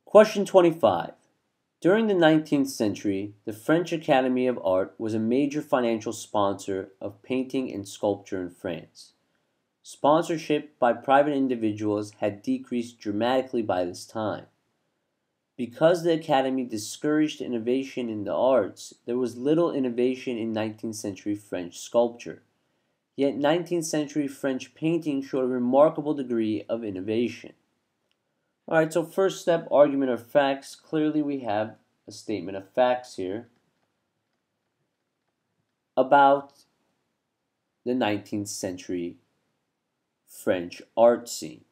Question 25. During the 19th century, the French Academy of Art was a major financial sponsor of painting and sculpture in France. Sponsorship by private individuals had decreased dramatically by this time. Because the Academy discouraged innovation in the arts, there was little innovation in 19th century French sculpture. Yet 19th century French painting showed a remarkable degree of innovation. Alright, so first step, argument of facts. Clearly we have a statement of facts here about the 19th century French art scene.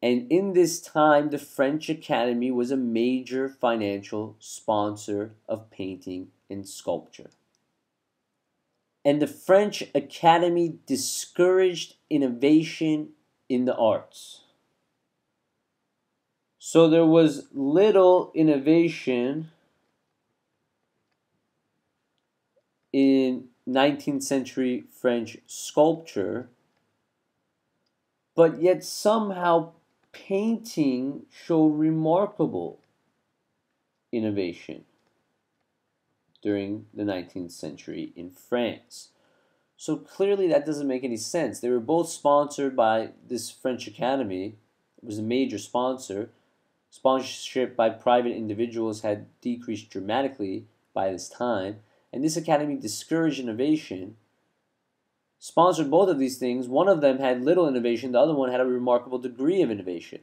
And in this time, the French Academy was a major financial sponsor of painting and sculpture. And the French Academy discouraged innovation in the arts. So there was little innovation in 19th century French sculpture, but yet somehow painting showed remarkable innovation during the 19th century in France. So clearly that doesn't make any sense. They were both sponsored by this French Academy. It was a major sponsor. Sponsorship by private individuals had decreased dramatically by this time, and this academy discouraged innovation. Sponsored both of these things. One of them had little innovation, the other one had a remarkable degree of innovation.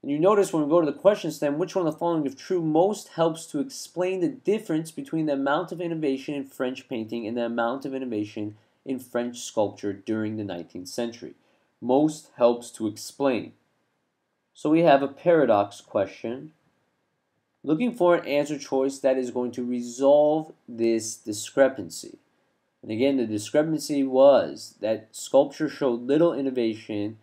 And you notice when we go to the question stem, which one of the following, if true, most helps to explain the difference between the amount of innovation in French painting and the amount of innovation in French sculpture during the 19th century? Most helps to explain. So we have a paradox question, looking for an answer choice that is going to resolve this discrepancy. And again, the discrepancy was that sculpture showed little innovation,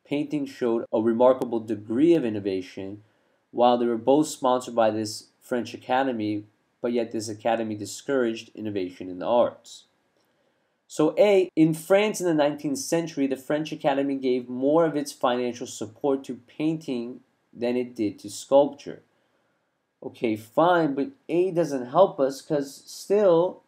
painting showed a remarkable degree of innovation, while they were both sponsored by this French Academy, but yet this academy discouraged innovation in the arts. So A, in France in the 19th century, the French Academy gave more of its financial support to painting than it did to sculpture. Okay, fine, but A doesn't help us because still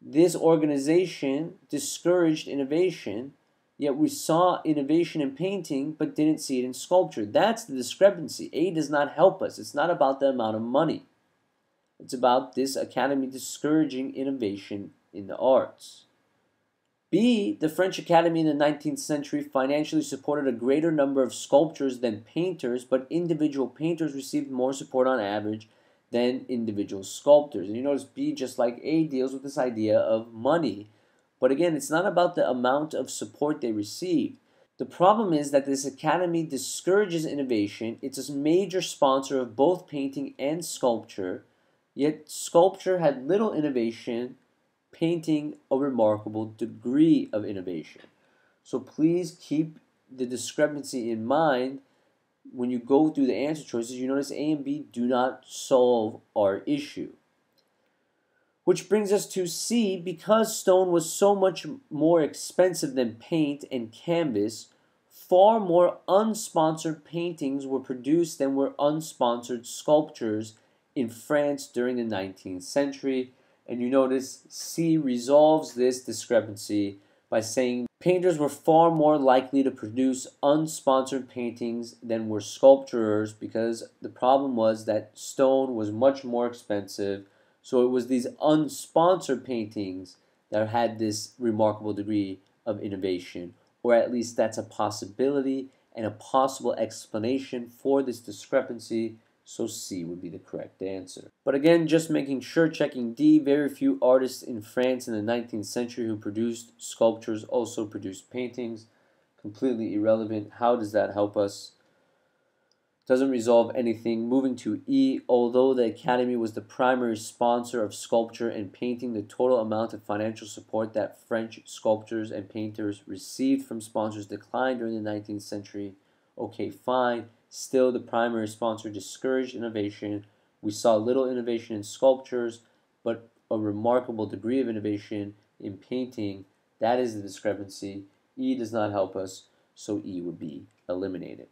this organization discouraged innovation, yet we saw innovation in painting but didn't see it in sculpture. That's the discrepancy. A does not help us. It's not about the amount of money. It's about this academy discouraging innovation in the arts. B, the French Academy in the 19th century financially supported a greater number of sculptors than painters, but individual painters received more support on average than individual sculptors. And you notice B, just like A, deals with this idea of money. But again, it's not about the amount of support they received. The problem is that this academy discourages innovation. It's a major sponsor of both painting and sculpture, yet sculpture had little innovation, painting a remarkable degree of innovation. So please keep the discrepancy in mind when you go through the answer choices. You notice A and B do not solve our issue. Which brings us to C. Because stone was so much more expensive than paint and canvas, far more unsponsored paintings were produced than were unsponsored sculptures in France during the 19th century. And you notice C resolves this discrepancy by saying painters were far more likely to produce unsponsored paintings than were sculptors, because the problem was that stone was much more expensive. So it was these unsponsored paintings that had this remarkable degree of innovation, or at least that's a possibility and a possible explanation for this discrepancy. So C would be the correct answer. But again, just making sure, checking D, very few artists in France in the 19th century who produced sculptures also produced paintings. Completely irrelevant. How does that help us? Doesn't resolve anything. Moving to E, although the Academy was the primary sponsor of sculpture and painting, the total amount of financial support that French sculptors and painters received from sponsors declined during the 19th century. Okay, fine. Still, the primary sponsor discouraged innovation. We saw little innovation in sculptures, but a remarkable degree of innovation in painting. That is the discrepancy. E does not help us, so E would be eliminated.